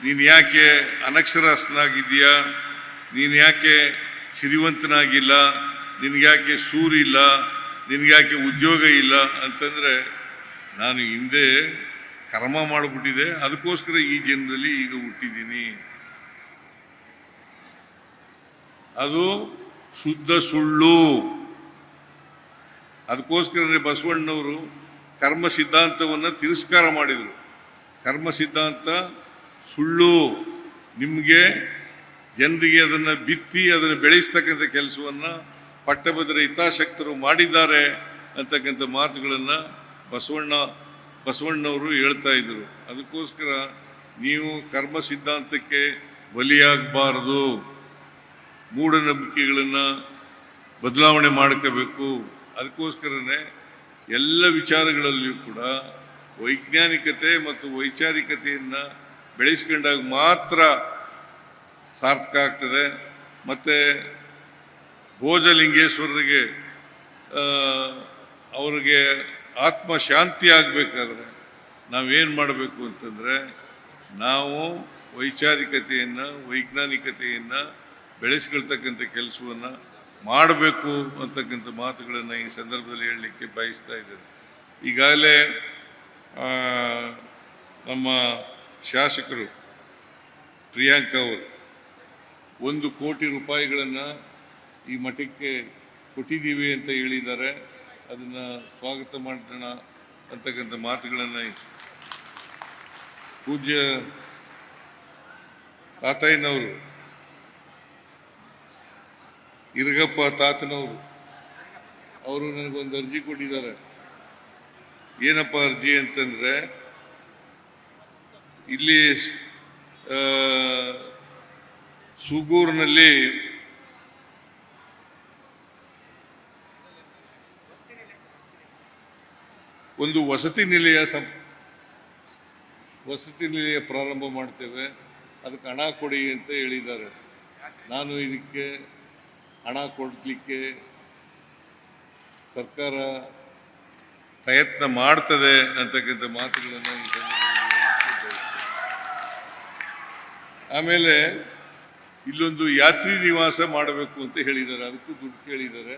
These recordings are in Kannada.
ನೀನು ಯಾಕೆ ಅನಕ್ಷರಸ್ಥನಾಗಿದ್ದೀಯಾ, ನೀನು ಯಾಕೆ ಸಿರಿವಂತನಾಗಿಲ್ಲ, ನಿನಗ್ಯಾಕೆ ಸೂರಿಲ್ಲ, ನಿನಗ್ಯಾಕೆ ಉದ್ಯೋಗ ಇಲ್ಲ ಅಂತಂದರೆ ನಾನು ಹಿಂದೆ ಕರ್ಮ ಮಾಡಿಬಿಟ್ಟಿದೆ, ಅದಕ್ಕೋಸ್ಕರ ಈ ಜನ್ಮದಲ್ಲಿ ಈಗ ಹುಟ್ಟಿದ್ದೀನಿ. ಅದು ಶುದ್ಧ ಸುಳ್ಳು. ಅದಕ್ಕೋಸ್ಕರನೇ ಬಸವಣ್ಣನವರು ಕರ್ಮ ಸಿದ್ಧಾಂತವನ್ನು ತಿರಸ್ಕಾರ ಮಾಡಿದರು. ಕರ್ಮ ಸಿದ್ಧಾಂತ ಸುಳ್ಳು. ನಿಮಗೆ ಜನರಿಗೆ ಅದನ್ನು ಬಿತ್ತಿ ಅದನ್ನು ಬೆಳೆಸ್ತಕ್ಕಂಥ ಕೆಲಸವನ್ನು ಪಟ್ಟಭದ್ರ ಹಿತಾಸಕ್ತರು ಮಾಡಿದ್ದಾರೆ ಅಂತಕ್ಕಂಥ ಮಾತುಗಳನ್ನು ಬಸವಣ್ಣವರು ಹೇಳ್ತಾ ಇದ್ದರು. ಅದಕ್ಕೋಸ್ಕರ ನೀವು ಕರ್ಮ ಸಿದ್ಧಾಂತಕ್ಕೆ ಬಲಿಯಾಗಬಾರದು. ಮೂಢನಂಬಿಕೆಗಳನ್ನು ಬದಲಾವಣೆ ಮಾಡ್ಕೋಬೇಕು. ಅದಕ್ಕೋಸ್ಕರನೇ ಎಲ್ಲ ವಿಚಾರಗಳಲ್ಲಿಯೂ ಕೂಡ ವೈಜ್ಞಾನಿಕತೆ ಮತ್ತು ವೈಚಾರಿಕತೆಯನ್ನು ಬೆಳೆಸ್ಕೊಂಡಾಗ ಮಾತ್ರ ಸಾರ್ಥಕ ಆಗ್ತದೆ. ಮತ್ತು ಭೋಜಲಿಂಗೇಶ್ವರರಿಗೆ ಅವ್ರಿಗೆ ಆತ್ಮಶಾಂತಿ ಆಗಬೇಕಾದ್ರೆ ನಾವೇನು ಮಾಡಬೇಕು ಅಂತಂದರೆ, ನಾವು ವೈಚಾರಿಕತೆಯನ್ನು ವೈಜ್ಞಾನಿಕತೆಯನ್ನು ಬೆಳೆಸ್ಕೊಳ್ತಕ್ಕಂಥ ಕೆಲಸವನ್ನು ಮಾಡಬೇಕು ಅಂತಕ್ಕಂಥ ಮಾತುಗಳನ್ನು ಈ ಸಂದರ್ಭದಲ್ಲಿ ಹೇಳಲಿಕ್ಕೆ ಬಯಸ್ತಾ ಇದ್ದೇನೆ. ಈಗಾಗಲೇ ನಮ್ಮ ಶಾಸಕರು ಪ್ರಿಯಾಂಕ ಅವರು 1 ಕೋಟಿ ರೂಪಾಯಿಗಳನ್ನು ಈ ಮಠಕ್ಕೆ ಕೊಟ್ಟಿದ್ದೀವಿ ಅಂತ ಹೇಳಿದ್ದಾರೆ. ಅದನ್ನು ಸ್ವಾಗತ ಮಾಡೋಣ ಅಂತಕ್ಕಂಥ ಮಾತುಗಳನ್ನು ಪೂಜ್ಯ ತಾತಯ್ಯನವರು, ಇರಗಪ್ಪ ತಾತನವರು ಅವರು ನನಗೊಂದು ಅರ್ಜಿ ಕೊಟ್ಟಿದ್ದಾರೆ. ಏನಪ್ಪ ಅರ್ಜಿ ಅಂತಂದರೆ, ಇಲ್ಲಿ ಸುಗೂರಿನಲ್ಲಿ ಒಂದು ವಸತಿ ನಿಲಯ ಪ್ರಾರಂಭ ಮಾಡ್ತೇವೆ, ಅದಕ್ಕೆ ಹಣ ಕೊಡಿ ಅಂತ ಹೇಳಿದ್ದಾರೆ. ನಾನು ಇದಕ್ಕೆ ಹಣ ಕೊಡಲಿಕ್ಕೆ ಸರ್ಕಾರ ಪ್ರಯತ್ನ ಮಾಡ್ತದೆ ಅಂತಕ್ಕಂಥ ಮಾತುಗಳನ್ನು ಆಮೇಲೆ ಇಲ್ಲೊಂದು ಯಾತ್ರಿ ನಿವಾಸ ಮಾಡಬೇಕು ಅಂತ ಹೇಳಿದ್ದಾರೆ, ಅದಕ್ಕೂ ದುಡ್ಡು ಕೇಳಿದ್ದಾರೆ.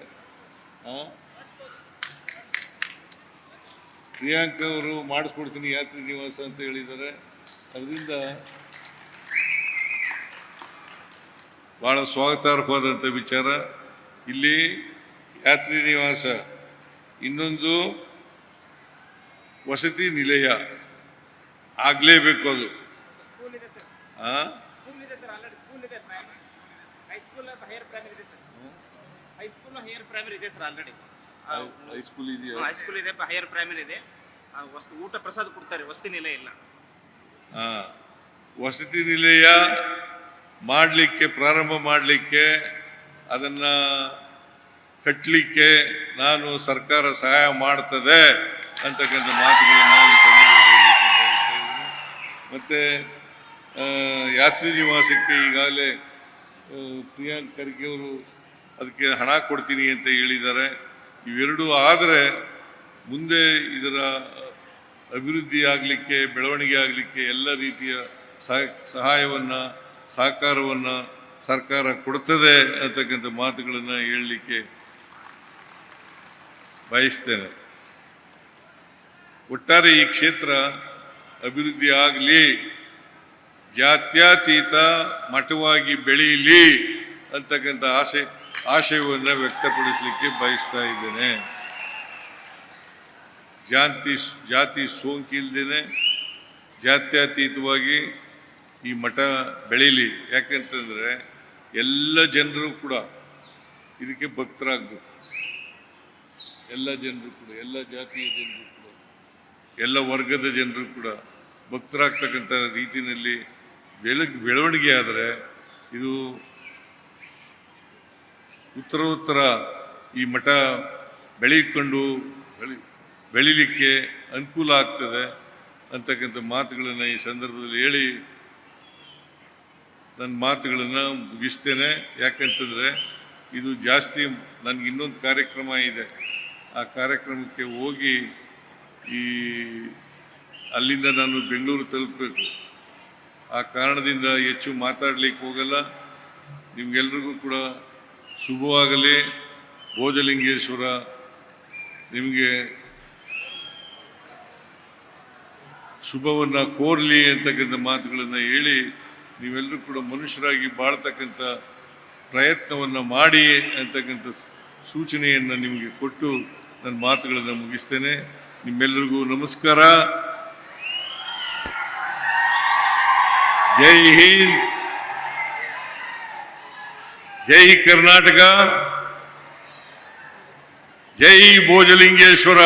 ಪ್ರಿಯಾಂಕ ಅವರು ಮಾಡಿಸ್ಕೊಡ್ತೀನಿ ಯಾತ್ರಿ ನಿವಾಸ ಅಂತ ಹೇಳಿದ್ದಾರೆ. ಅದರಿಂದ ಭಾಳ ಸ್ವಾಗತಾರ್ಹವಾದಂಥ ವಿಚಾರ. ಇಲ್ಲಿ ಯಾತ್ರಿ ನಿವಾಸ, ಇನ್ನೊಂದು ವಸತಿ ನಿಲಯ ಆಗಲೇಬೇಕು. ಅದು ಹೈಸ್ಕೂಲ್ ಇದೆ, ಹೈಯರ್ ಪ್ರೈಮರಿ ಇದೆ. ಊಟ ಪ್ರಸಾದ ಕೊಡ್ತಾರೆ, ವಸತಿ ನಿಲಯ ಇಲ್ಲ. ವಸತಿ ನಿಲಯ ಮಾಡಲಿಕ್ಕೆ ಪ್ರಾರಂಭ ಮಾಡಲಿಕ್ಕೆ ಅದನ್ನು ಕಟ್ಟಲಿಕ್ಕೆ ನಾನು ಸರ್ಕಾರ ಸಹಾಯ ಮಾಡ್ತದೆ ಅಂತಕ್ಕಂಥ ಮಾತುಗಳನ್ನು ಮತ್ತು ಯಾತ್ರಿ ನಿವಾಸಕ್ಕೆ ಈಗಾಗಲೇ ಪ್ರಿಯಾಂಕ್ ಖರ್ಗೆ ಅವರು ಅದಕ್ಕೆ ಹಣ ಕೊಡ್ತೀನಿ ಅಂತ ಹೇಳಿದ್ದಾರೆ. ಇವೆರಡೂ ಆದರೆ ಮುಂದೆ ಇದರ ಅಭಿವೃದ್ಧಿ ಆಗಲಿಕ್ಕೆ, ಬೆಳವಣಿಗೆ ಆಗಲಿಕ್ಕೆ ಎಲ್ಲ ರೀತಿಯ ಸಹಾಯವನ್ನು ಸಹಕಾರವನ್ನು ಸರ್ಕಾರ ಕೊಡ್ತದೆ ಅಂತಕ್ಕಂಥ ಮಾತುಗಳನ್ನು ಹೇಳಲಿಕ್ಕೆ ಬಯಸ್ತೇನೆ. ಒಟ್ಟಾರೆ ಈ ಕ್ಷೇತ್ರ ಅಭಿವೃದ್ಧಿ ಆಗಲಿ, ಜಾತ್ಯತೀತ ಮಠವಾಗಿ ಬೆಳೆಯಲಿ ಅಂತಕ್ಕಂಥ ಆಶಯವನ್ನು ವ್ಯಕ್ತಪಡಿಸಲಿಕ್ಕೆ ಬಯಸ್ತಾ ಇದ್ದೇನೆ. ಜಾತಿ ಸೋಂಕಿಲ್ದೇನೆ ಜಾತ್ಯತೀತವಾಗಿ ಈ ಮಠ ಬೆಳೀಲಿ. ಯಾಕೆಂತಂದರೆ ಎಲ್ಲ ಜನರು ಕೂಡ ಇದಕ್ಕೆ ಭಕ್ತರಾಗಬೇಕು. ಎಲ್ಲ ಜನರು ಕೂಡ, ಎಲ್ಲ ಜಾತಿಯ ಜನರು ಕೂಡ, ಎಲ್ಲ ವರ್ಗದ ಜನರು ಕೂಡ ಭಕ್ತರಾಗ್ತಕ್ಕಂಥ ರೀತಿಯಲ್ಲಿ ಬೆಳವಣಿಗೆ ಆದರೆ ಇದು ಉತ್ತರೋತ್ತರ ಈ ಮಠ ಬೆಳೀಲಿಕ್ಕೆ ಅನುಕೂಲ ಆಗ್ತದೆ ಅಂತಕ್ಕಂಥ ಮಾತುಗಳನ್ನು ಈ ಸಂದರ್ಭದಲ್ಲಿ ಹೇಳಿ ನನ್ನ ಮಾತುಗಳನ್ನು ಮುಗಿಸ್ತೇನೆ. ಯಾಕಂತಂದರೆ ಇದು ಜಾಸ್ತಿ ನನಗೆ ಇನ್ನೊಂದು ಕಾರ್ಯಕ್ರಮ ಇದೆ, ಆ ಕಾರ್ಯಕ್ರಮಕ್ಕೆ ಹೋಗಿ ಅಲ್ಲಿಂದ ನಾನು ಬೆಂಗಳೂರು ತಲುಪಬೇಕು. ಆ ಕಾರಣದಿಂದ ಹೆಚ್ಚು ಮಾತಾಡಲಿಕ್ಕೆ ಹೋಗಲ್ಲ. ನಿಮಗೆಲ್ರಿಗೂ ಕೂಡ ಶುಭವಾಗಲಿ. ಭೋಜಲಿಂಗೇಶ್ವರ ನಿಮಗೆ ಶುಭವನ್ನು ಕೋರಲಿ ಅಂತಕ್ಕಂಥ ಮಾತುಗಳನ್ನು ಹೇಳಿ ನೀವೆಲ್ಲರೂ ಕೂಡ ಮನುಷ್ಯರಾಗಿ ಬಾಳ್ತಕ್ಕಂಥ ಪ್ರಯತ್ನವನ್ನು ಮಾಡಿ ಅಂತಕ್ಕಂಥ ಸೂಚನೆಯನ್ನು ನಿಮಗೆ ಕೊಟ್ಟು ನನ್ನ ಮಾತುಗಳನ್ನು ಮುಗಿಸ್ತೇನೆ. ನಿಮ್ಮೆಲ್ಲರಿಗೂ ನಮಸ್ಕಾರ. ಜೈ ಹಿಂದ್, ಜೈ ಕರ್ನಾಟಕ, ಜೈ ಭೋಜಲಿಂಗೇಶ್ವರ.